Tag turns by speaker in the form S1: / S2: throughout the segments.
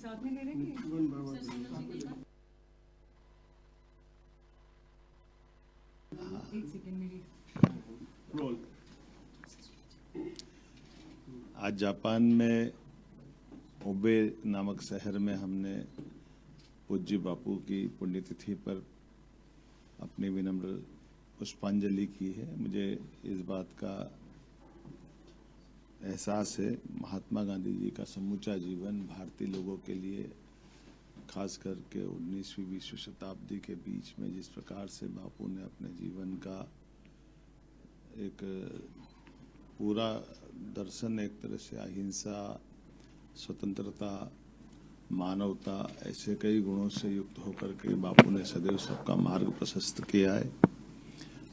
S1: साथ में ले रहे हैं एक सेकंड मेरी।
S2: आज जापान में ओबे नामक शहर में हमने पूज्य बापू की पुण्यतिथि पर अपनी विनम्र पुष्पांजलि की है। मुझे इस बात का एहसास है, महात्मा गांधी जी का समूचा जीवन भारतीय लोगों के लिए, खास करके 19वीं 20वीं शताब्दी के बीच में जिस प्रकार से बापू ने अपने जीवन का एक पूरा दर्शन, एक तरह से अहिंसा, स्वतंत्रता, मानवता, ऐसे कई गुणों से युक्त होकर के बापू ने सदैव सबका मार्ग प्रशस्त किया है।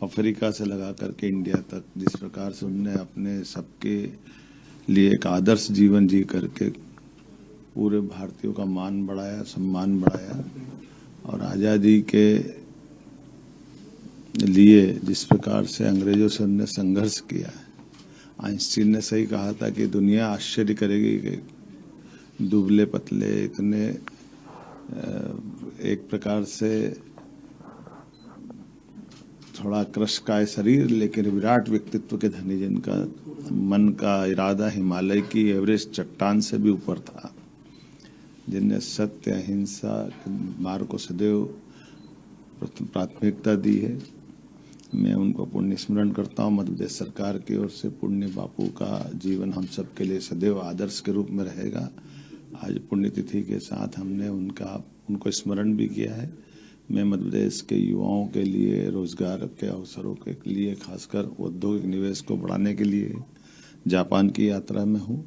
S2: अफ्रीका से लगा करके इंडिया तक जिस प्रकार से उन्होंने अपने सबके लिए एक आदर्श जीवन जी करके पूरे भारतीयों का मान बढ़ाया, सम्मान बढ़ाया, और आज़ादी के लिए जिस प्रकार से अंग्रेजों से उन्होंने संघर्ष किया है। आइंस्टीन ने सही कहा था कि दुनिया आश्चर्य करेगी कि दुबले पतले, इतने एक प्रकार से थोड़ा कृशकाय शरीर लेकिन विराट व्यक्तित्व के धनी, जिनका मन का इरादा हिमालय की एवरेस्ट चट्टान से भी ऊपर था, जिनने सत्य, अहिंसा के मार्ग को सदैव प्राथमिकता दी है। मैं उनको पुण्य स्मरण करता हूँ। मध्य प्रदेश सरकार की ओर से पुण्य बापू का जीवन हम सब के लिए सदैव आदर्श के रूप में रहेगा। आज पुण्यतिथि के साथ हमने उनको स्मरण भी किया है। मैं मध्य प्रदेश के युवाओं के लिए रोजगार के अवसरों के लिए, खासकर औद्योगिक निवेश को बढ़ाने के लिए जापान की यात्रा में हूँ।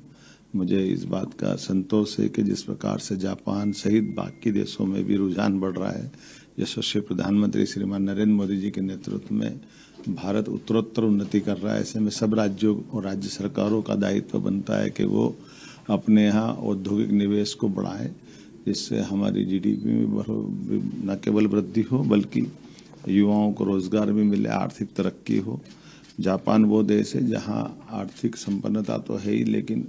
S2: मुझे इस बात का संतोष है कि जिस प्रकार से जापान सहित बाकी देशों में भी रुझान बढ़ रहा है, यशस्वी प्रधानमंत्री श्रीमान नरेंद्र मोदी जी के नेतृत्व में भारत उत्तरोत्तर उन्नति कर रहा है। ऐसे में सब राज्यों और राज्य सरकारों का दायित्व बनता है कि वो अपने यहाँ औद्योगिक निवेश को बढ़ाएं, जिससे हमारी जीडीपी में न केवल वृद्धि हो बल्कि युवाओं को रोजगार भी मिले, आर्थिक तरक्की हो। जापान वो देश है जहाँ आर्थिक संपन्नता तो है ही, लेकिन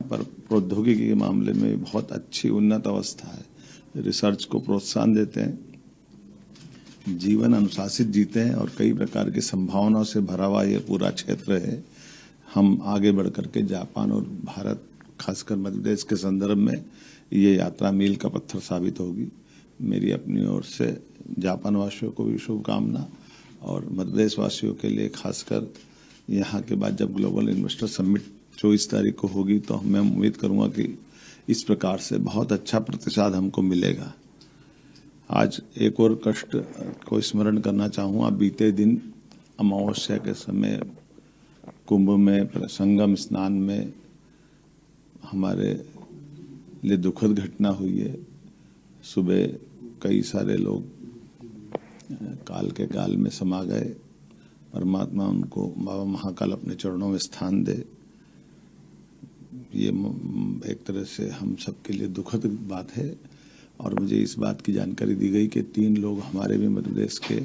S2: पर प्रौद्योगिकी के मामले में बहुत अच्छी उन्नत अवस्था है। रिसर्च को प्रोत्साहन देते हैं, जीवन अनुशासित जीते हैं, और कई प्रकार की संभावनाओं से भरा हुआ ये पूरा क्षेत्र है। हम आगे बढ़ करके जापान और भारत, खासकर मध्य प्रदेश के संदर्भ में ये यात्रा मील का पत्थर साबित होगी। मेरी अपनी ओर से जापान वासियों को भी शुभकामना, और मध्य प्रदेश वासियों के लिए खासकर यहाँ के बाद जब ग्लोबल इन्वेस्टर समिट 24 तारीख को होगी तो मैं उम्मीद करूँगा कि इस प्रकार से बहुत अच्छा प्रतिसाद हमको मिलेगा। आज एक और कष्ट को स्मरण करना चाहूँगा। बीते दिन अमावस्या के समय कुंभ में संगम स्नान में हमारे लिए दुखद घटना हुई है। सुबह कई सारे लोग काल के काल में समा गए। परमात्मा उनको, बाबा महाकाल अपने चरणों में स्थान दे। ये एक तरह से हम सब के लिए दुखद बात है। और मुझे इस बात की जानकारी दी गई कि 3 लोग हमारे भी मध्य प्रदेश के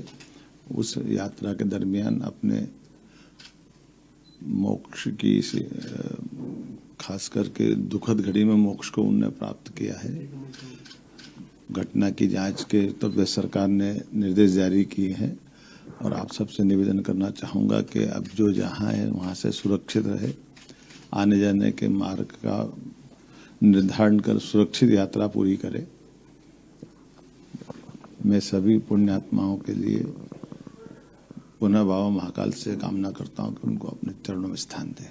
S2: उस यात्रा के दरमियान अपने मोक्ष की, खास करके दुखद घड़ी में मोक्ष को उन्होंने प्राप्त किया है। घटना की जांच के उत्तर प्रदेश सरकार ने निर्देश जारी किए हैं, और आप सबसे निवेदन करना चाहूँगा कि अब जो जहाँ है वहाँ से सुरक्षित रहे, आने जाने के मार्ग का निर्धारण कर सुरक्षित यात्रा पूरी करे। मैं सभी पुण्यात्माओं के लिए पुनः बाबा महाकाल से कामना करता हूँ कि उनको अपने चरणों में स्थान दें।